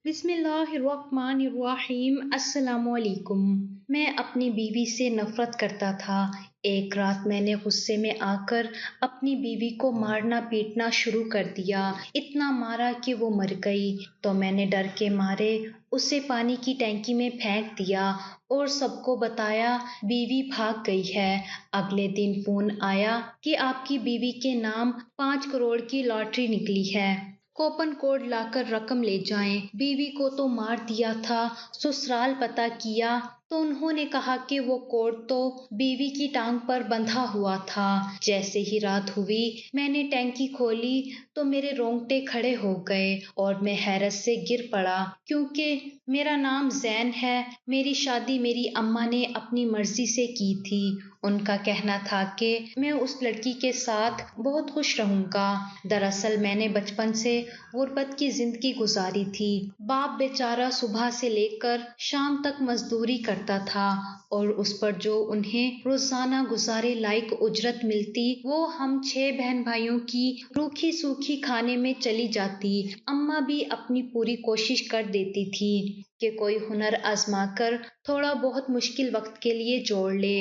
بسم اللہ الرحمن الرحیم۔ السلام علیکم۔ میں اپنی بیوی سے نفرت کرتا تھا۔ ایک رات میں نے غصے میں آ کر اپنی بیوی کو مارنا پیٹنا شروع کر دیا۔ اتنا مارا کہ وہ مر گئی تو میں نے ڈر کے مارے اسے پانی کی ٹینکی میں پھینک دیا اور سب کو بتایا بیوی بھاگ گئی ہے۔ اگلے دن فون آیا کہ آپ کی بیوی کے نام 5 کروڑ کی لاٹری نکلی ہے، کوپن کوڈ لا کر رقم لے جائیں۔ بیوی کو تو مار دیا تھا، سسرال پتہ کیا تو انہوں نے کہا کہ وہ کوڈ تو بیوی کی ٹانگ پر بندھا ہوا تھا۔ جیسے ہی رات ہوئی میں نے ٹینکی کھولی تو میرے رونگٹے کھڑے ہو گئے اور میں حیرت سے گر پڑا، کیونکہ میرا نام زین ہے۔ میری شادی میری اماں نے اپنی مرضی سے کی تھی۔ ان کا کہنا تھا کہ میں اس لڑکی کے ساتھ بہت خوش رہوں گا۔ دراصل میں نے بچپن سے غربت کی زندگی گزاری تھی۔ باپ بیچارہ صبح سے لے کر شام تک مزدوری کرتا تھا اور اس پر جو انہیں روزانہ گزارے لائق اجرت ملتی وہ ہم 6 بہن بھائیوں کی روکھی سوکھی کھانے میں چلی جاتی۔ اماں بھی اپنی پوری کوشش کر دیتی تھی کہ کوئی ہنر آزما کر تھوڑا بہت مشکل وقت کے لیے جوڑ لے۔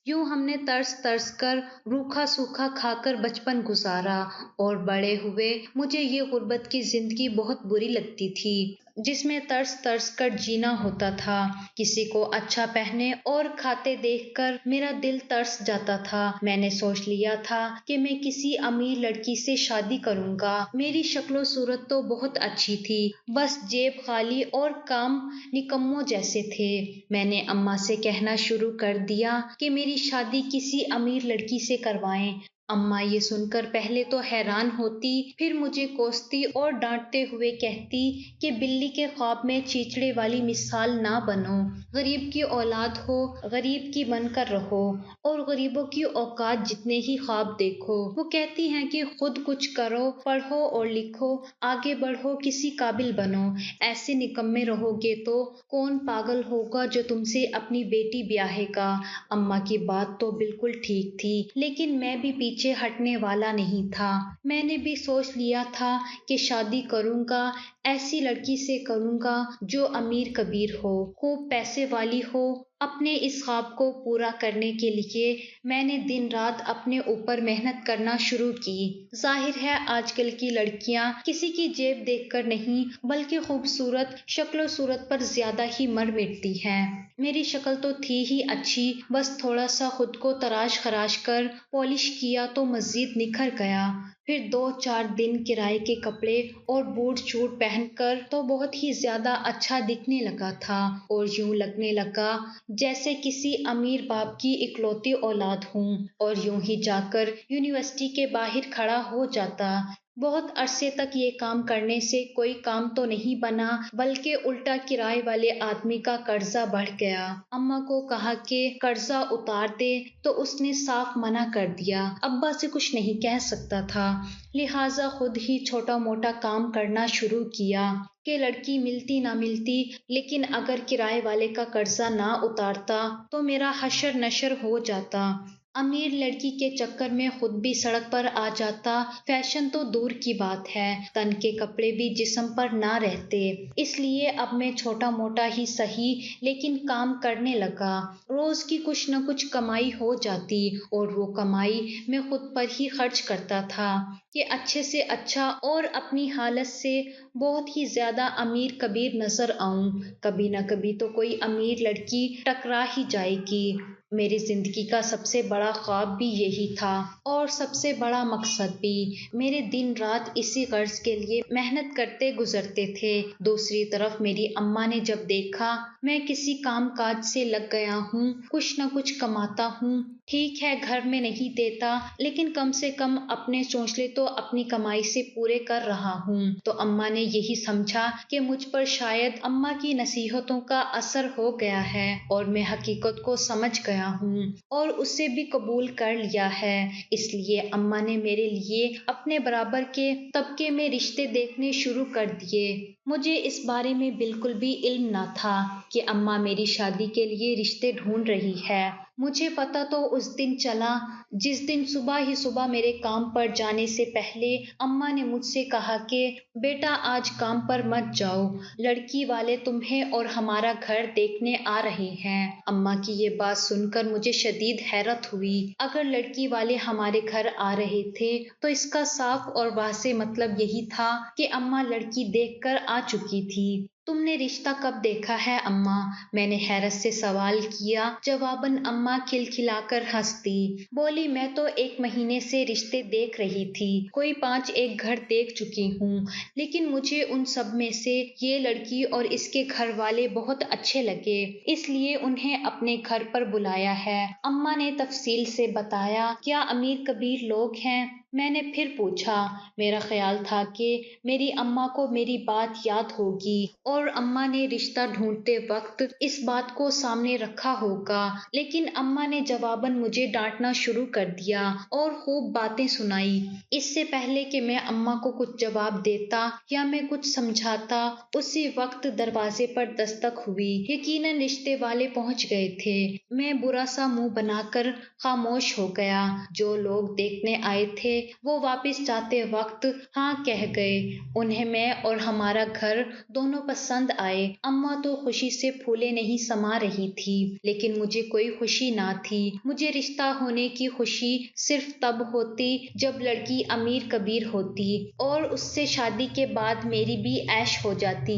یوں ہم نے ترس ترس کر روکھا سوکھا کھا کر بچپن گزارا اور بڑے ہوئے مجھے یہ غربت کی زندگی بہت بری لگتی تھی، جس میں ترس ترس کر جینا ہوتا تھا۔ کسی کو اچھا پہنے اور کھاتے دیکھ کر میرا دل ترس جاتا تھا۔ میں نے سوچ لیا تھا کہ میں کسی امیر لڑکی سے شادی کروں گا۔ میری شکل و صورت تو بہت اچھی تھی، بس جیب خالی اور کام نکموں جیسے تھے۔ میں نے اماں سے کہنا شروع کر دیا کہ میری شادی کسی امیر لڑکی سے کروائیں۔ اماں یہ سن کر پہلے تو حیران ہوتی، پھر مجھے کوستی اور ڈانٹتے ہوئے کہتی کہ بلی کے خواب میں چیچڑے والی مثال نہ بنو۔ غریب کی اولاد ہو، غریب کی بن کر رہو اور غریبوں کی اوقات جتنے ہی خواب دیکھو۔ وہ کہتی ہیں کہ خود کچھ کرو، پڑھو اور لکھو، آگے بڑھو، کسی قابل بنو۔ ایسے نکمے رہو گے تو کون پاگل ہوگا جو تم سے اپنی بیٹی بیاہے گا۔ اماں کی بات تو بالکل ٹھیک تھی، لیکن میں بھی پیچھے ہٹنے والا نہیں تھا۔ میں نے بھی سوچ لیا تھا کہ شادی کروں گا، ایسی لڑکی سے کروں گا جو امیر کبیر ہو، خوب پیسے والی ہو۔ اپنے اس خواب کو پورا کرنے کے لیے میں نے دن رات اپنے اوپر محنت کرنا شروع کی۔ ظاہر ہے آج کل کی لڑکیاں کسی کی جیب دیکھ کر نہیں بلکہ خوبصورت شکل و صورت پر زیادہ ہی مر مٹتی ہیں۔ میری شکل تو تھی ہی اچھی، بس تھوڑا سا خود کو تراش خراش کر پالش کیا تو مزید نکھر گیا۔ پھر 2-4 دن کرائے کے کپڑے اور بوٹ چوٹ پہن کر تو بہت ہی زیادہ اچھا دکھنے لگا تھا اور یوں لگنے لگا جیسے کسی امیر باپ کی اکلوتی اولاد ہوں، اور یوں ہی جا کر یونیورسٹی کے باہر کھڑا ہو جاتا۔ بہت عرصے تک یہ کام کرنے سے کوئی کام تو نہیں بنا، بلکہ الٹا کرائے والے آدمی کا قرضہ بڑھ گیا۔ اماں کو کہا کہ قرضہ اتار دے تو اس نے صاف منع کر دیا۔ ابا سے کچھ نہیں کہہ سکتا تھا، لہٰذا خود ہی چھوٹا موٹا کام کرنا شروع کیا کہ لڑکی ملتی نہ ملتی، لیکن اگر کرائے والے کا قرضہ نہ اتارتا تو میرا حشر نشر ہو جاتا۔ امیر لڑکی کے چکر میں خود بھی سڑک پر آ جاتا، فیشن تو دور کی بات ہے، تن کے کپڑے بھی جسم پر نہ رہتے۔ اس لیے اب میں چھوٹا موٹا ہی صحیح لیکن کام کرنے لگا۔ روز کی کچھ نہ کچھ کمائی ہو جاتی اور وہ کمائی میں خود پر ہی خرچ کرتا تھا کہ اچھے سے اچھا اور اپنی حالت سے بہت ہی زیادہ امیر کبیر نظر آؤں۔ کبھی نہ کبھی تو کوئی امیر لڑکی ٹکرا ہی جائے گی۔ میری زندگی کا سب سے بڑا خواب بھی یہی تھا اور سب سے بڑا مقصد بھی۔ میرے دن رات اسی غرض کے لیے محنت کرتے گزرتے تھے۔ دوسری طرف میری اماں نے جب دیکھا میں کسی کام کاج سے لگ گیا ہوں، کچھ نہ کچھ کماتا ہوں، ٹھیک ہے گھر میں نہیں دیتا لیکن کم سے کم اپنے چونچلے تو اپنی کمائی سے پورے کر رہا ہوں، تو اماں نے یہی سمجھا کہ مجھ پر شاید اماں کی نصیحتوں کا اثر ہو گیا ہے اور میں حقیقت کو سمجھ گیا ہوں اور اسے بھی قبول کر لیا ہے۔ اس لیے اماں نے میرے لیے اپنے برابر کے طبقے میں رشتے دیکھنے شروع کر دیے۔ مجھے اس بارے میں بالکل بھی علم نہ تھا کہ اماں میری شادی کے لیے رشتے ڈھونڈ رہی ہے۔ مجھے پتہ تو اس دن چلا جس دن صبح ہی صبح میرے کام پر جانے سے پہلے اماں نے مجھ سے کہا کہ بیٹا آج کام پر مت جاؤ، لڑکی والے تمہیں اور ہمارا گھر دیکھنے آ رہے ہیں۔ اماں کی یہ بات سن کر مجھے شدید حیرت ہوئی۔ اگر لڑکی والے ہمارے گھر آ رہے تھے تو اس کا صاف اور واضح مطلب یہی تھا کہ اماں لڑکی دیکھ کر آ چکی تھی۔ تم نے رشتہ کب دیکھا ہے اماں؟ میں نے حیرت سے سوال کیا۔ جواباً اماں کھلکھلا کر ہنس دی۔ بولی میں تو 1 مہینے سے رشتے دیکھ رہی تھی، کوئی 5-6 گھر دیکھ چکی ہوں، لیکن مجھے ان سب میں سے یہ لڑکی اور اس کے گھر والے بہت اچھے لگے، اس لیے انہیں اپنے گھر پر بلایا ہے۔ اماں نے تفصیل سے بتایا۔ کیا امیر کبیر لوگ ہیں؟ میں نے پھر پوچھا۔ میرا خیال تھا کہ میری اماں کو میری بات یاد ہوگی اور اماں نے رشتہ ڈھونڈتے وقت اس بات کو سامنے رکھا ہوگا، لیکن اماں نے جواباً مجھے ڈانٹنا شروع کر دیا اور خوب باتیں سنائی۔ اس سے پہلے کہ میں اماں کو کچھ جواب دیتا یا میں کچھ سمجھاتا، اسی وقت دروازے پر دستک ہوئی۔ یقیناً رشتے والے پہنچ گئے تھے۔ میں برا سا منہ بنا کر خاموش ہو گیا۔ جو لوگ دیکھنے آئے تھے وہ واپس جاتے وقت ہاں کہہ گئے۔ انہیں میں اور ہمارا گھر دونوں پسند آئے۔ اماں تو خوشی سے پھولے نہیں سما رہی تھی، لیکن مجھے کوئی خوشی نہ تھی۔ مجھے رشتہ ہونے کی خوشی صرف تب ہوتی جب لڑکی امیر کبیر ہوتی اور اس سے شادی کے بعد میری بھی عیش ہو جاتی۔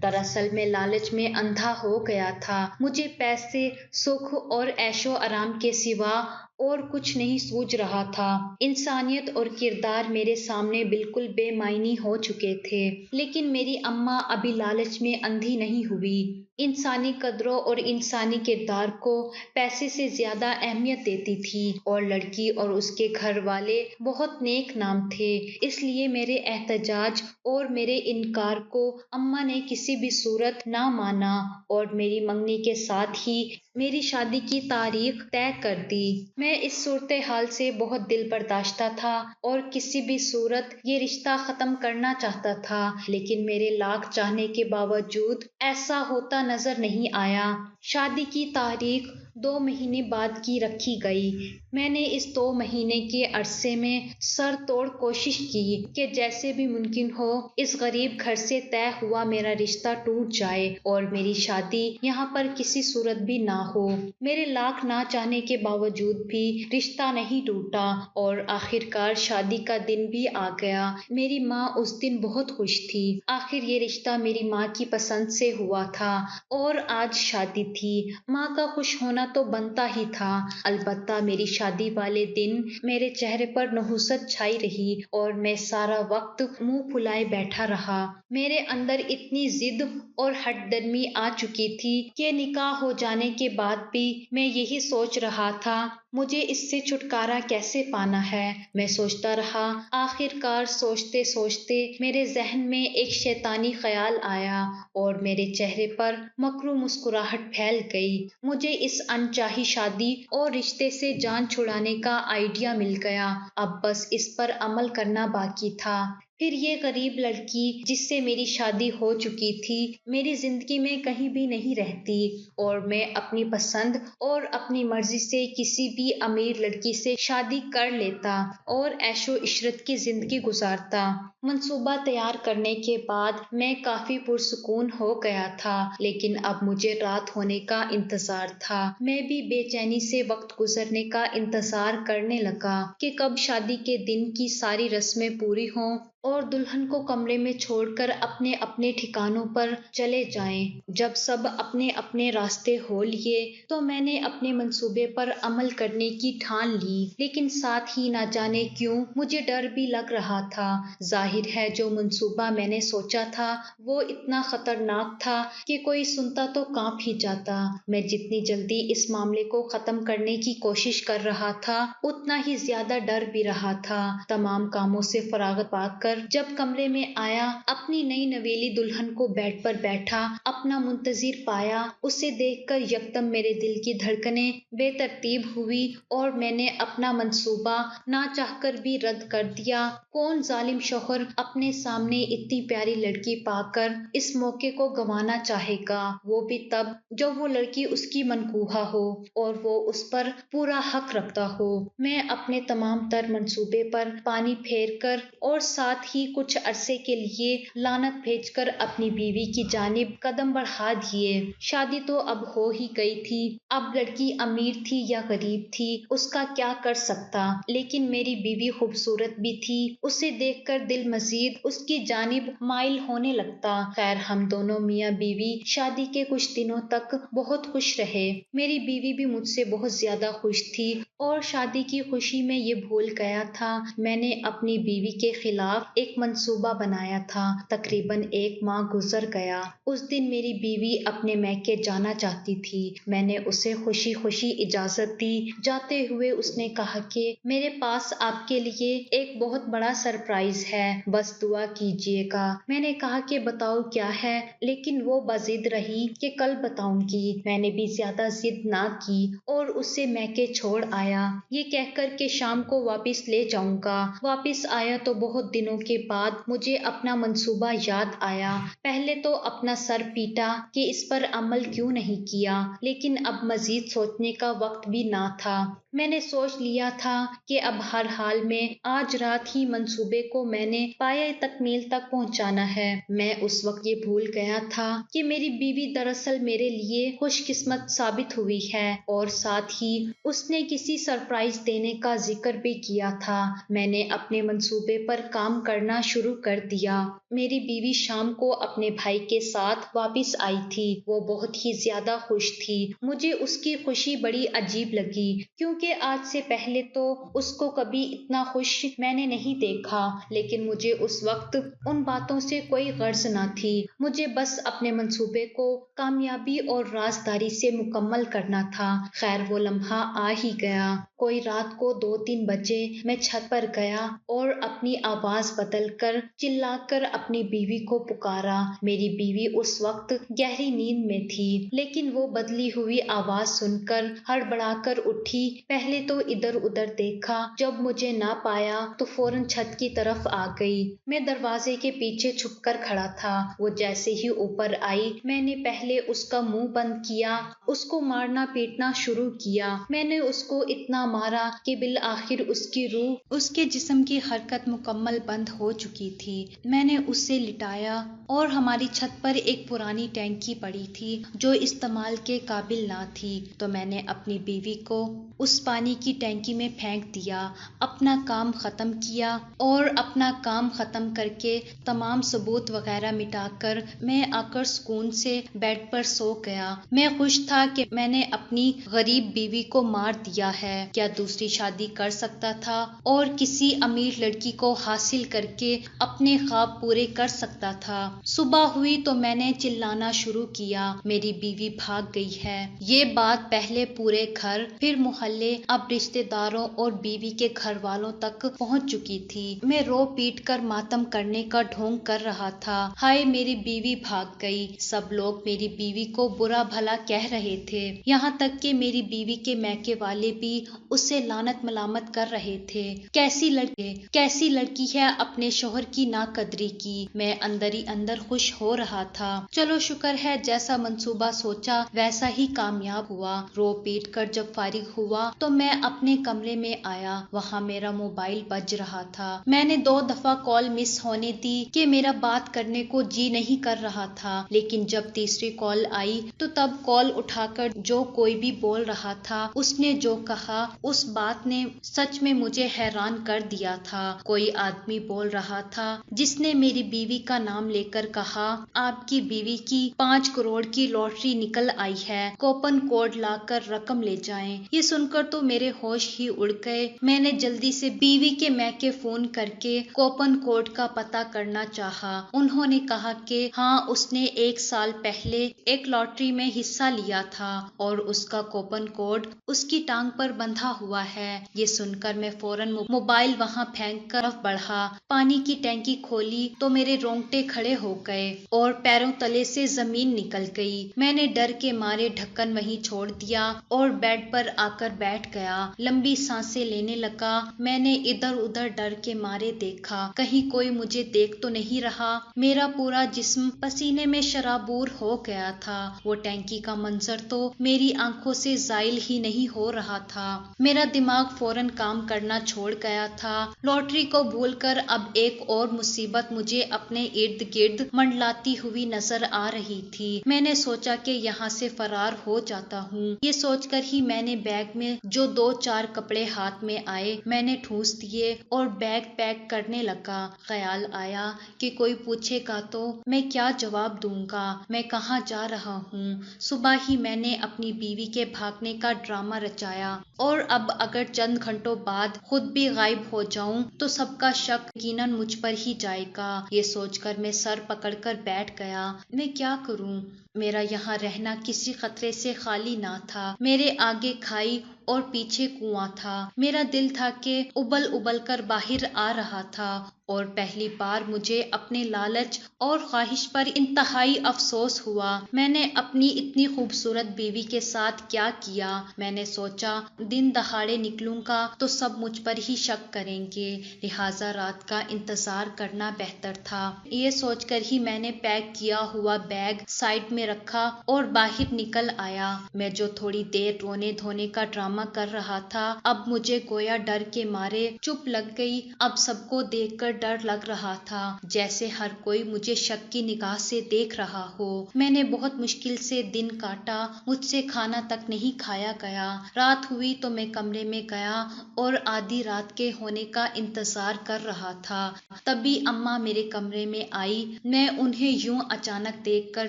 دراصل میں لالچ میں اندھا ہو گیا تھا۔ مجھے پیسے، سکھ اور عیش و آرام کے سوا اور کچھ نہیں سوج رہا تھا۔ انسانیت اور کردار میرے سامنے بالکل بے معنی ہو چکے تھے، لیکن میری اماں ابھی لالچ میں اندھی نہیں ہوئی۔ انسانی قدروں اور انسانی کردار کو پیسے سے زیادہ اہمیت دیتی تھی، اور لڑکی اور اس کے گھر والے بہت نیک نام تھے۔ اس لیے میرے احتجاج اور میرے انکار کو اماں نے کسی بھی صورت نہ مانا اور میری منگنی کے ساتھ ہی میری شادی کی تاریخ طے کر دی۔ میں اس صورتحال سے بہت دل برداشتہ تھا اور کسی بھی صورت یہ رشتہ ختم کرنا چاہتا تھا، لیکن میرے لاکھ چاہنے کے باوجود ایسا ہوتا نظر نہیں آیا۔ شادی کی تاریخ 2 مہینے بعد کی رکھی گئی۔ میں نے اس 2 مہینے کے عرصے میں سر توڑ کوشش کی کہ جیسے بھی ممکن ہو اس غریب گھر سے طے ہوا میرا رشتہ ٹوٹ جائے اور میری شادی یہاں پر کسی صورت بھی نہ ہو۔ میرے لاکھ نہ چاہنے کے باوجود بھی رشتہ نہیں ٹوٹا اور آخرکار شادی کا دن بھی آ گیا۔ میری ماں اس دن بہت خوش تھی۔ آخر یہ رشتہ میری ماں کی پسند سے ہوا تھا اور آج شادی تھی۔ ماں کا خوش ہونا تو بنتا ہی تھا، البتہ میری شادی والے دن میرے چہرے پر نحوست چھائی رہی اور میں سارا وقت منہ پھلائے بیٹھا رہا۔ میرے اندر اتنی ضد اور ہٹ درمی آ چکی تھی کہ نکاح ہو جانے کے بعد بھی میں یہی سوچ رہا تھا مجھے اس سے چھٹکارا کیسے پانا ہے۔ میں سوچتا رہا۔ آخرکار سوچتے سوچتے میرے ذہن میں ایک شیطانی خیال آیا اور میرے چہرے پر مکروہ مسکراہٹ پھیل گئی۔ مجھے اس انچاہی شادی اور رشتے سے جان چھڑانے کا آئیڈیا مل گیا، اب بس اس پر عمل کرنا باقی تھا۔ پھر یہ غریب لڑکی جس سے میری شادی ہو چکی تھی میری زندگی میں کہیں بھی نہیں رہتی اور میں اپنی پسند اور اپنی مرضی سے کسی بھی امیر لڑکی سے شادی کر لیتا اور عیش و عشرت کی زندگی گزارتا۔ منصوبہ تیار کرنے کے بعد میں کافی پرسکون ہو گیا تھا، لیکن اب مجھے رات ہونے کا انتظار تھا۔ میں بھی بے چینی سے وقت گزرنے کا انتظار کرنے لگا کہ کب شادی کے دن کی ساری رسمیں پوری ہوں اور دلہن کو کمرے میں چھوڑ کر اپنے اپنے ٹھکانوں پر چلے جائیں۔ جب سب اپنے اپنے راستے ہو لیے تو میں نے اپنے منصوبے پر عمل کرنے کی ٹھان لی، لیکن ساتھ ہی نہ جانے کیوں مجھے ڈر بھی لگ رہا تھا۔ ظاہر ہے جو منصوبہ میں نے سوچا تھا وہ اتنا خطرناک تھا کہ کوئی سنتا تو کانپ ہی جاتا۔ میں جتنی جلدی اس معاملے کو ختم کرنے کی کوشش کر رہا تھا اتنا ہی زیادہ ڈر بھی رہا تھا۔ تمام کاموں سے فراغت پا کر جب کمرے میں آیا، اپنی نئی نویلی دلہن کو بیڈ پر بیٹھا اپنا منتظر پایا، اسے دیکھ کر یکدم میرے دل کی دھڑکنیں بے ترتیب ہوئی اور میں نے اپنا منصوبہ نہ چاہ کر بھی رد کر دیا۔ کون ظالم شوہر شوہر اپنے سامنے اتنی پیاری لڑکی پا کر اس موقع کو گنوانا چاہے گا، وہ بھی تب جب وہ لڑکی اس کی منکوحہ ہو اور وہ اس پر پورا حق رکھتا ہو۔ میں اپنے تمام تر منصوبے پر پانی پھیر کر اور ساتھ ہی کچھ عرصے کے لیے لعنت بھیج کر اپنی بیوی کی جانب قدم بڑھا دیے۔ شادی تو اب ہو ہی گئی تھی، اب لڑکی امیر تھی یا غریب تھی اس کا کیا کر سکتا، لیکن میری بیوی خوبصورت بھی تھی، اسے دیکھ کر دل مزید اس کی جانب مائل ہونے لگتا۔ خیر ہم دونوں میاں بیوی شادی کے کچھ دنوں تک بہت خوش رہے۔ میری بیوی بھی مجھ سے بہت زیادہ خوش تھی اور شادی کی خوشی میں یہ بھول گیا تھا میں نے اپنی بیوی کے خلاف ایک منصوبہ بنایا تھا۔ تقریباً 1 ماہ گزر گیا۔ اس دن میری بیوی اپنے میکے جانا چاہتی تھی، میں نے اسے خوشی خوشی اجازت دی۔ جاتے ہوئے اس نے کہا کہ میرے پاس آپ کے لیے ایک بہت بڑا سرپرائز ہے، بس دعا کیجیے گا۔ میں نے کہا کہ بتاؤ کیا ہے، لیکن وہ بضد رہی کہ کل بتاؤں گی۔ میں نے بھی زیادہ ضد نہ کی اور اسے میکے چھوڑ آیا، یہ کہہ کر کہ شام کو واپس لے جاؤں گا۔ واپس آیا تو بہت دنوں کے بعد مجھے اپنا منصوبہ یاد آیا۔ پہلے تو اپنا سر پیٹا کہ اس پر عمل کیوں نہیں کیا، لیکن اب مزید سوچنے کا وقت بھی نہ تھا۔ میں نے سوچ لیا تھا کہ اب ہر حال میں آج رات ہی منصوبے کو میں نے پایۂ تکمیل تک پہنچانا ہے۔ میں اس وقت یہ بھول گیا تھا کہ میری بیوی دراصل میرے لیے خوش قسمت ثابت ہوئی ہے اور ساتھ ہی اس نے کسی سرپرائز دینے کا ذکر بھی کیا تھا۔ میں نے اپنے منصوبے پر کام کرنا شروع کر دیا۔ میری بیوی شام کو اپنے بھائی کے ساتھ واپس آئی تھی، وہ بہت ہی زیادہ خوش تھی۔ مجھے اس کی خوشی بڑی عجیب لگی کیونکہ آج سے پہلے تو اس کو کبھی اتنا خوش میں نے نہیں دیکھا، لیکن مجھے اس وقت ان باتوں سے کوئی غرض نہ تھی۔ مجھے بس اپنے منصوبے کو کامیابی اور رازداری سے مکمل کرنا تھا۔ خیر وہ لمحہ آ ہی گیا۔ کوئی رات کو 2-3 بجے میں چھت پر گیا اور اپنی آواز بدل کر چلا کر اپنی بیوی کو پکارا۔ میری بیوی اس وقت گہری نیند میں تھی، لیکن وہ بدلی ہوئی آواز سن کر ہڑبڑا کر اٹھی۔ پہلے تو ادھر ادھر دیکھا، جب مجھے نہ پایا تو فوراً چھت کی طرف آ گئی۔ میں دروازے کے پیچھے چھپ کر کھڑا تھا۔ وہ جیسے ہی اوپر آئی میں نے پہلے اس کا منہ بند کیا، اس کو مارنا پیٹنا شروع کیا۔ میں نے اس کو اتنا مارا کہ بالآخر اس کی روح، اس کے جسم کی حرکت مکمل بند ہو چکی تھی۔ میں نے اسے لٹایا اور ہماری چھت پر ایک پرانی ٹینکی پڑی تھی جو استعمال کے قابل نہ تھی، تو میں نے اپنی بیوی کو اس پانی کی ٹینکی میں پھینک دیا، اپنا کام ختم کیا اور اپنا کام ختم کر کے تمام ثبوت وغیرہ مٹا کر میں آ کر سکون سے بیڈ پر سو گیا۔ میں خوش تھا کہ میں نے اپنی غریب بیوی کو مار دیا ہے، کیا دوسری شادی کر سکتا تھا اور کسی امیر لڑکی کو حاصل کر کے اپنے خواب پورے کر سکتا تھا۔ صبح ہوئی تو میں نے چلانا شروع کیا، میری بیوی بھاگ گئی ہے۔ یہ بات پہلے پورے گھر، پھر محلے، اب رشتے داروں اور بیوی کے گھر والوں تک پہنچ چکی تھی۔ میں رو پیٹ کر ماتم کرنے کا ڈھونگ کر رہا تھا، ہائے میری بیوی بھاگ گئی۔ سب لوگ میری بیوی کو برا بھلا کہہ رہے تھے، یہاں تک کہ میری بیوی کے میکے والے بھی اسے لعنت ملامت کر رہے تھے۔ کیسی لڑکی ہے اپنے شوہر کی ناقدری کی۔ میں اندر ہی اندر خوش ہو رہا تھا۔ چلو شکر ہے جیسا منصوبہ سوچا ویسا ہی کامیاب ہوا۔ رو پیٹ کر جب فارغ ہوا تو میں اپنے کمرے میں آیا، وہاں میرا موبائل بج رہا تھا۔ میں نے 2 دفعہ کال مس ہونے دی کہ میرا بات کرنے کو جی نہیں کر رہا تھا، لیکن جب تیسری کال آئی تو تب کال اٹھا کر جو کوئی بھی بول رہا تھا، اس نے جو کہا اس بات نے سچ میں مجھے حیران کر دیا تھا۔ کوئی آدمی بول رہا تھا جس نے میری بیوی کا نام لے کر کہا، آپ کی بیوی کی 5 کروڑ کی لاٹری نکل آئی ہے، کوپن کوڈ لا کر رقم لے جائیں۔ یہ سن کر تو میرے ہوش ہی اڑ گئے۔ میں نے جلدی سے بیوی کے میکے فون کر کے کوپن کوڈ کا پتہ کرنا چاہا۔ انہوں نے کہا کہ ہاں اس نے 1 سال پہلے ایک لاٹری میں حصہ لیا تھا اور اس کا کوپن کوڈ اس کی ٹانگ پر بندھا رکھا ہوا ہے۔ یہ سن کر میں فوراً موبائل وہاں پھینک کر بڑھا، پانی کی ٹینکی کھولی تو میرے رونگٹے کھڑے ہو گئے اور پیروں تلے سے زمین نکل گئی۔ میں نے ڈر کے مارے ڈھکن وہیں چھوڑ دیا اور بیڈ پر آ کر بیٹھ گیا، لمبی سانسیں لینے لگا۔ میں نے ادھر ادھر ڈر کے مارے دیکھا، کہیں کوئی مجھے دیکھ تو نہیں رہا۔ میرا پورا جسم پسینے میں شرابور ہو گیا تھا۔ وہ ٹینکی کا منظر تو میری آنکھوں سے زائل ہی نہیں ہو رہا تھا۔ میرا دماغ فوراً کام کرنا چھوڑ گیا تھا۔ لاٹری کو بھول کر اب ایک اور مصیبت مجھے اپنے ارد گرد منڈلاتی ہوئی نظر آ رہی تھی۔ میں نے سوچا کہ یہاں سے فرار ہو جاتا ہوں۔ یہ سوچ کر ہی میں نے بیگ میں جو 2-4 کپڑے ہاتھ میں آئے میں نے ٹھونس دیے اور بیگ پیک کرنے لگا۔ خیال آیا کہ کوئی پوچھے گا تو میں کیا جواب دوں گا، میں کہاں جا رہا ہوں۔ صبح ہی میں نے اپنی بیوی کے بھاگنے کا ڈرامہ رچایا اور اب اگر چند گھنٹوں بعد خود بھی غائب ہو جاؤں تو سب کا شک یقیناً مجھ پر ہی جائے گا۔ یہ سوچ کر میں سر پکڑ کر بیٹھ گیا، میں کیا کروں؟ میرا یہاں رہنا کسی خطرے سے خالی نہ تھا۔ میرے آگے کھائی اور پیچھے کنواں تھا۔ میرا دل تھا کہ ابل ابل کر باہر آ رہا تھا اور پہلی بار مجھے اپنے لالچ اور خواہش پر انتہائی افسوس ہوا۔ میں نے اپنی اتنی خوبصورت بیوی کے ساتھ کیا کیا؟ میں نے سوچا دن دہاڑے نکلوں گا تو سب مجھ پر ہی شک کریں گے، لہٰذا رات کا انتظار کرنا بہتر تھا۔ یہ سوچ کر ہی میں نے پیک کیا ہوا بیگ سائڈ میں رکھا اور باہر نکل آیا۔ میں جو تھوڑی دیر رونے دھونے کا ڈرامہ کر رہا تھا اب مجھے گویا ڈر کے مارے چپ لگ گئی۔ اب سب کو دیکھ کر ڈر لگ رہا تھا، جیسے ہر کوئی مجھے شک کی نگاہ سے دیکھ رہا ہو۔ میں نے بہت مشکل سے دن کاٹا، مجھ سے کھانا تک نہیں کھایا گیا۔ رات ہوئی تو میں کمرے میں گیا اور آدھی رات کے ہونے کا انتظار کر رہا تھا۔ تبھی اماں میرے کمرے میں آئی۔ میں انہیں یوں اچانک دیکھ کر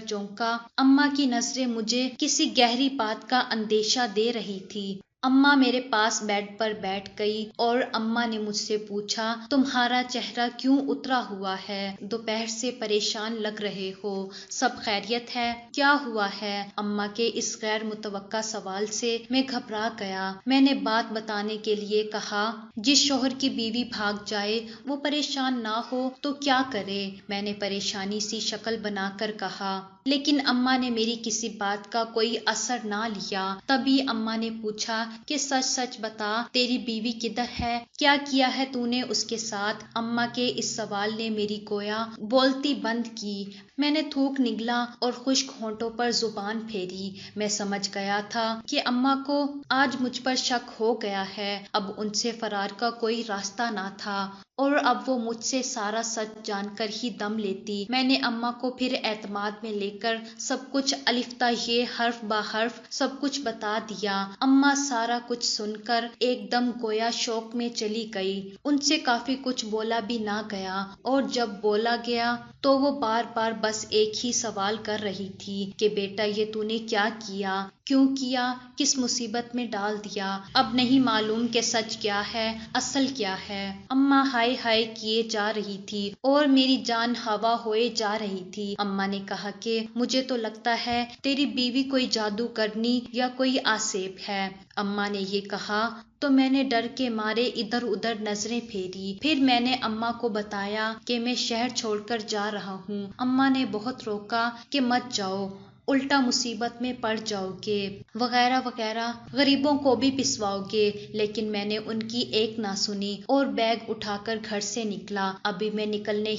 چونکا۔ اماں کی نظریں مجھے کسی گہری بات کا اندیشہ دے رہی تھی۔ اماں میرے پاس بیڈ پر بیٹھ گئی اور اماں نے مجھ سے پوچھا، تمہارا چہرہ کیوں اترا ہوا ہے؟ دوپہر سے پریشان لگ رہے ہو، سب خیریت ہے؟ کیا ہوا ہے؟ اماں کے اس غیر متوقع سوال سے میں گھبرا گیا۔ میں نے بات بتانے کے لیے کہا، جس شوہر کی بیوی بھاگ جائے وہ پریشان نہ ہو تو کیا کرے؟ میں نے پریشانی سی شکل بنا کر کہا، لیکن اماں نے میری کسی بات کا کوئی اثر نہ لیا۔ تبھی اماں نے پوچھا کہ سچ سچ بتا، تیری بیوی کدھر ہے؟ کیا کیا ہے تو نے اس کے ساتھ؟ اماں کے اس سوال نے میری گویا بولتی بند کی۔ میں نے تھوک نگلا اور خشک ہونٹوں پر زبان پھیری۔ میں سمجھ گیا تھا کہ اماں کو آج مجھ پر شک ہو گیا ہے، اب ان سے فرار کا کوئی راستہ نہ تھا اور اب وہ مجھ سے سارا سچ جان کر ہی دم لیتی۔ میں نے اماں کو پھر اعتماد میں لے کر سب کچھ الف تا یہ حرف بہ حرف سب کچھ بتا دیا۔ اماں سارا کچھ سن کر ایک دم گویا شوق میں چلی گئی۔ ان سے کافی کچھ بولا بھی نہ گیا اور جب بولا گیا تو وہ بار بار بس ایک ہی سوال کر رہی تھی کہ بیٹا یہ تو نے کیا کیا؟ کیوں کیا؟ کس مصیبت میں ڈال دیا؟ اب نہیں معلوم کہ سچ کیا ہے، اصل کیا ہے۔ اماں ہائے ہائے کیے جا رہی تھی اور میری جان ہوا ہوئے جا رہی تھی۔ اماں نے کہا کہ مجھے تو لگتا ہے تیری بیوی کوئی جادو کرنی یا کوئی آسیب ہے۔ اماں نے یہ کہا تو میں نے ڈر کے مارے ادھر ادھر نظریں پھیری۔ پھر میں نے اماں کو بتایا کہ میں شہر چھوڑ کر جا رہا ہوں۔ اماں نے بہت روکا کہ مت جاؤ، الٹا مصیبت میں پڑ جاؤ گے وغیرہ وغیرہ، غریبوں کو بھی پسواؤ گے، لیکن میں نے ان کی ایک نہ سنی اور بیگ اٹھا کر گھر سے نکلا۔ ابھی میں نکلنے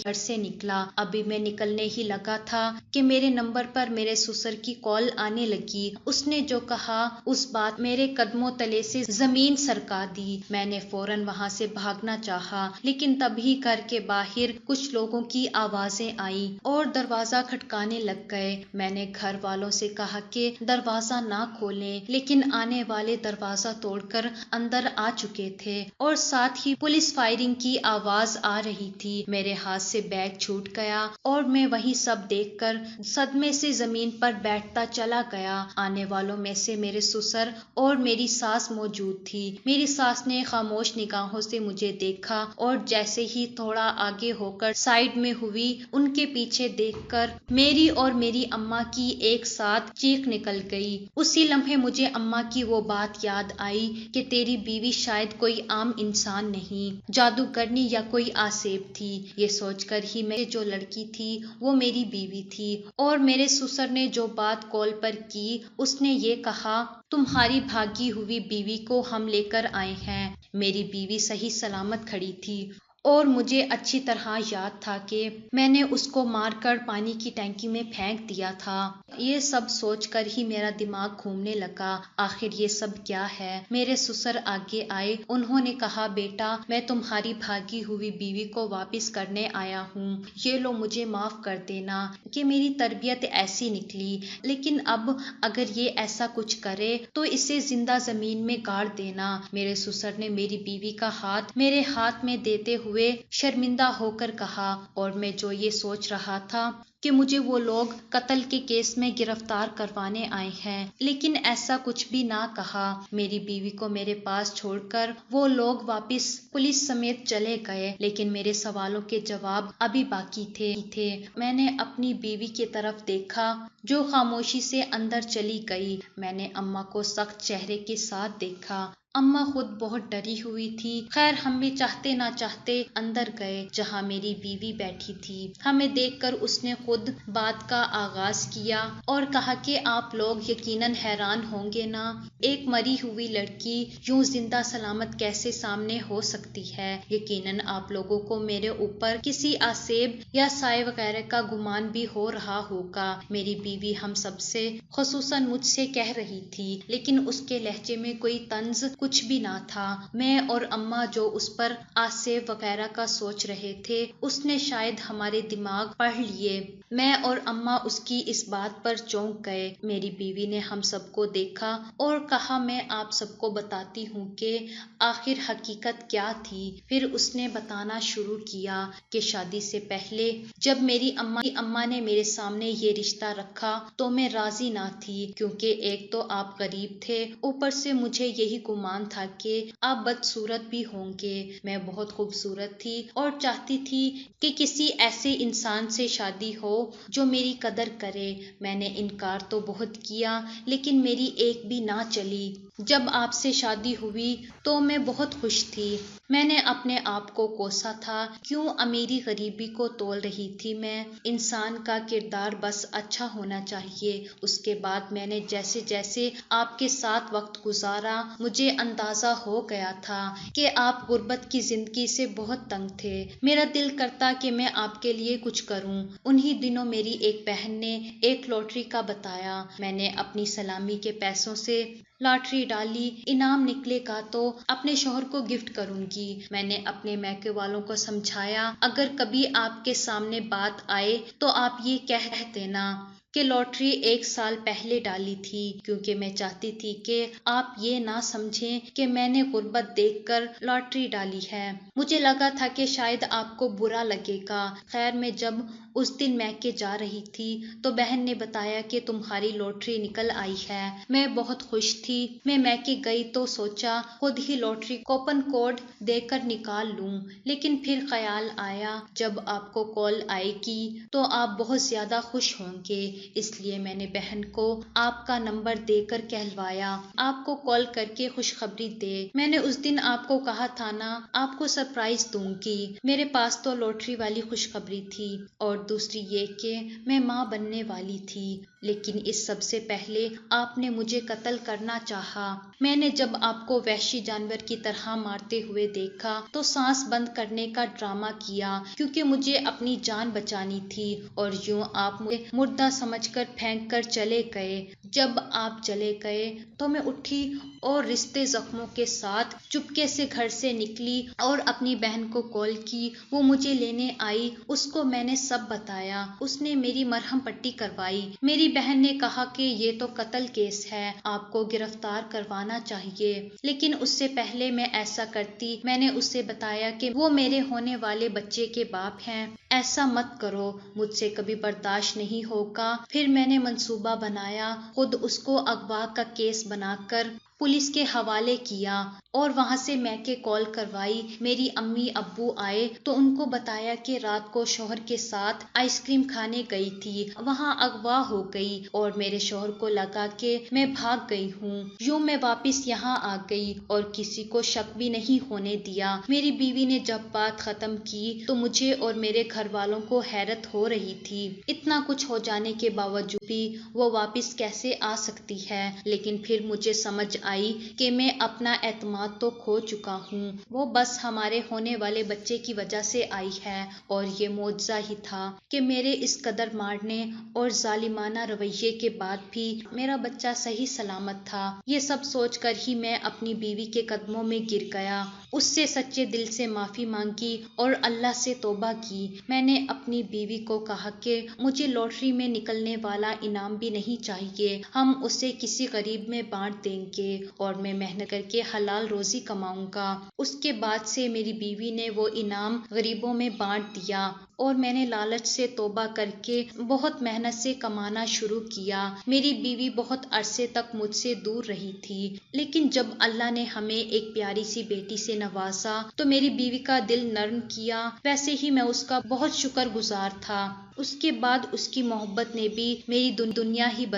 ہی لگا تھا کہ میرے نمبر پر میرے سسر کی کال آنے لگی۔ اس نے جو کہا اس بات میرے قدموں تلے سے زمین سرکا دی۔ میں نے فوراً وہاں سے بھاگنا چاہا، لیکن تبھی گھر کے باہر کچھ لوگوں کی آوازیں آئیں اور دروازہ کھٹکانے لگ گئے۔ میں نے گھر والوں سے کہا کہ دروازہ نہ کھولیں، لیکن آنے والے دروازہ توڑ کر اندر آ چکے تھے اور ساتھ ہی پولیس فائرنگ کی آواز آ رہی تھی۔ میرے ہاتھ سے بیگ چھوٹ گیا اور میں وہی سب دیکھ کر صدمے سے زمین پر بیٹھتا چلا گیا۔ آنے والوں میں سے میرے سسر اور میری ساس موجود تھی۔ میری ساس نے خاموش نگاہوں سے مجھے دیکھا اور جیسے ہی تھوڑا آگے ہو کر سائیڈ میں ہوئی، ان کے پیچھے دیکھ کر میری اور میری اماں کی ایک ساتھ چیخ نکل گئی۔ اسی لمحے مجھے اماں کی وہ بات یاد آئی کہ تیری بیوی شاید کوئی عام انسان نہیں، جادوگرنی یا کوئی آسیب تھی۔ یہ سوچ کر ہی میں جو لڑکی تھی وہ میری بیوی تھی، اور میرے سسر نے جو بات کال پر کی اس نے یہ کہا، تمہاری بھاگی ہوئی بیوی کو ہم لے کر آئے ہیں۔ میری بیوی صحیح سلامت کھڑی تھی، اور مجھے اچھی طرح یاد تھا کہ میں نے اس کو مار کر پانی کی ٹینکی میں پھینک دیا تھا۔ یہ سب سوچ کر ہی میرا دماغ گھومنے لگا، آخر یہ سب کیا ہے؟ میرے سسر آگے آئے، انہوں نے کہا، بیٹا میں تمہاری بھاگی ہوئی بیوی کو واپس کرنے آیا ہوں، یہ لو مجھے معاف کر دینا کہ میری تربیت ایسی نکلی، لیکن اب اگر یہ ایسا کچھ کرے تو اسے زندہ زمین میں گاڑ دینا۔ میرے سسر نے میری بیوی کا ہاتھ میرے ہاتھ میں دیتے ہوئے شرمندہ ہو کر کہا، اور میں جو یہ سوچ رہا تھا کہ مجھے وہ لوگ قتل کے کیس میں گرفتار کروانے آئے ہیں، لیکن ایسا کچھ بھی نہ کہا۔ میری بیوی کو میرے پاس چھوڑ کر وہ لوگ واپس پولیس سمیت چلے گئے، لیکن میرے سوالوں کے جواب ابھی باقی تھے۔ میں نے اپنی بیوی کی طرف دیکھا جو خاموشی سے اندر چلی گئی۔ میں نے اماں کو سخت چہرے کے ساتھ دیکھا۔ اماں خود بہت ڈری ہوئی تھی۔ خیر ہم بھی چاہتے نہ چاہتے اندر گئے جہاں میری بیوی بیٹھی تھی۔ ہمیں دیکھ کر اس نے خود بات کا آغاز کیا اور کہا کہ آپ لوگ یقیناً حیران ہوں گے نا، ایک مری ہوئی لڑکی یوں زندہ سلامت کیسے سامنے ہو سکتی ہے؟ یقیناً آپ لوگوں کو میرے اوپر کسی آسیب یا سائے وغیرہ کا گمان بھی ہو رہا ہوگا۔ میری بیوی ہم سب سے، خصوصاً مجھ سے کہہ رہی تھی، لیکن اس کے لہجے میں کوئی طنز کچھ بھی نہ تھا۔ میں اور اماں جو اس پر آسیب وغیرہ کا سوچ رہے تھے، اس نے شاید ہمارے دماغ پڑھ لیے۔ میں اور اماں اس کی اس بات پر چونک گئے۔ میری بیوی نے ہم سب کو دیکھا اور کہا، میں آپ سب کو بتاتی ہوں کہ آخر حقیقت کیا تھی۔ پھر اس نے بتانا شروع کیا کہ شادی سے پہلے جب میری اماں نے میرے سامنے یہ رشتہ رکھا تو میں راضی نہ تھی، کیونکہ ایک تو آپ غریب تھے، اوپر سے مجھے یہی گمان تھا کہ آپ بدصورت بھی ہوں گے۔ میں بہت خوبصورت تھی اور چاہتی تھی کہ کسی ایسے انسان سے شادی ہو جو میری قدر کرے۔ میں نے انکار تو بہت کیا، لیکن میری ایک بھی نہ چلی۔ جب آپ سے شادی ہوئی تو میں بہت خوش تھی۔ میں نے اپنے آپ کو کوسا تھا، کیوں امیری غریبی کو تول رہی تھی میں؟ انسان کا کردار بس اچھا ہونا چاہیے۔ اس کے بعد میں نے جیسے جیسے آپ کے ساتھ وقت گزارا، مجھے اندازہ ہو گیا تھا کہ آپ غربت کی زندگی سے بہت تنگ تھے۔ میرا دل کرتا کہ میں آپ کے لیے کچھ کروں۔ انہی دنوں میری ایک بہن نے ایک لاٹری کا بتایا۔ میں نے اپنی سلامی کے پیسوں سے لاٹری ڈالی، انعام نکلے گا تو اپنے شوہر کو گفٹ کروں گی۔ میں نے اپنے میکے والوں کو سمجھایا، اگر کبھی آپ کے سامنے بات آئے تو آپ یہ کہہ دینا کہ لاٹری 1 سال پہلے ڈالی تھی، کیونکہ میں چاہتی تھی کہ آپ یہ نہ سمجھیں کہ میں نے غربت دیکھ کر لاٹری ڈالی ہے۔ مجھے لگا تھا کہ شاید آپ کو برا لگے گا۔ خیر میں جب اس دن میکے جا رہی تھی تو بہن نے بتایا کہ تمہاری لاٹری نکل آئی ہے۔ میں بہت خوش تھی۔ میں میکے گئی تو سوچا خود ہی لاٹری کوپن کوڈ دے کر نکال لوں، لیکن پھر خیال آیا جب آپ کو کال آئے گی تو آپ بہت زیادہ خوش ہوں گے، اس لیے میں نے بہن کو آپ کا نمبر دے کر کہلوایا آپ کو کال کر کے خوشخبری دے۔ میں نے اس دن آپ کو کہا تھا نا، آپ کو سرپرائز دوں گی۔ میرے پاس تو لاٹری والی خوشخبری تھی، اور دوسری یہ کہ میں ماں بننے والی تھی، لیکن اس سب سے پہلے آپ نے مجھے قتل کرنا چاہا۔ میں نے جب آپ کو وحشی جانور کی طرح مارتے ہوئے دیکھا تو سانس بند کرنے کا ڈرامہ کیا، کیونکہ مجھے اپنی جان بچانی تھی، اور یوں آپ مجھے مردہ سمجھ کر پھینک کر چلے گئے۔ جب آپ چلے گئے تو میں اٹھی اور رشتے زخموں کے ساتھ چپکے سے گھر سے نکلی اور اپنی بہن کو کال کی۔ وہ مجھے لینے آئی، اس کو میں نے سب بتایا۔ اس نے میری مرہم پٹی کروائی۔ میری بہن نے کہا کہ یہ تو قتل کیس ہے، آپ کو گرفتار کروانا چاہیے، لیکن اس سے پہلے میں ایسا کرتی، میں نے اسے بتایا کہ وہ میرے ہونے والے بچے کے باپ ہیں۔ ایسا مت کرو، مجھ سے کبھی برداشت نہیں ہوگا۔ پھر میں نے منصوبہ بنایا، خود اس کو اغوا کا کیس بنا کر پولیس کے حوالے کیا اور وہاں سے میکے کال کروائی۔ میری امی ابو آئے تو ان کو بتایا کہ رات کو شوہر کے ساتھ آئس کریم کھانے گئی تھی، وہاں اغوا ہو گئی اور میرے شوہر کو لگا کہ میں بھاگ گئی ہوں۔ یوں میں واپس یہاں آ گئی اور کسی کو شک بھی نہیں ہونے دیا۔ میری بیوی نے جب بات ختم کی تو مجھے اور میرے گھر والوں کو حیرت ہو رہی تھی، اتنا کچھ ہو جانے کے باوجود بھی وہ واپس کیسے آ سکتی ہے۔ لیکن پھر مجھے سمجھ آئی کہ میں اپنا اعتماد تو کھو چکا ہوں، وہ بس ہمارے ہونے والے بچے کی وجہ سے آئی ہے، اور یہ معجزہ ہی تھا کہ میرے اس قدر مارنے اور ظالمانہ رویے کے بعد بھی میرا بچہ صحیح سلامت تھا۔ یہ سب سوچ کر ہی میں اپنی بیوی کے قدموں میں گر گیا، اس سے سچے دل سے معافی مانگی اور اللہ سے توبہ کی۔ میں نے اپنی بیوی کو کہا کہ مجھے لاٹری میں نکلنے والا انعام بھی نہیں چاہیے، ہم اسے کسی غریب میں بانٹ دیں گے اور میں محنت کر کے حلال روزی کماؤں گا۔ اس کے بعد سے میری بیوی نے وہ انعام غریبوں میں بانٹ دیا اور میں نے لالچ سے توبہ کر کے بہت محنت سے کمانا شروع کیا۔ میری بیوی بہت عرصے تک مجھ سے دور رہی تھی، لیکن جب اللہ نے ہمیں ایک پیاری سی بیٹی سے نوازا تو میری بیوی کا دل نرم کیا۔ ویسے ہی میں اس کا بہت شکر گزار تھا۔ اس کے بعد اس کی محبت نے بھی میری دنیا ہی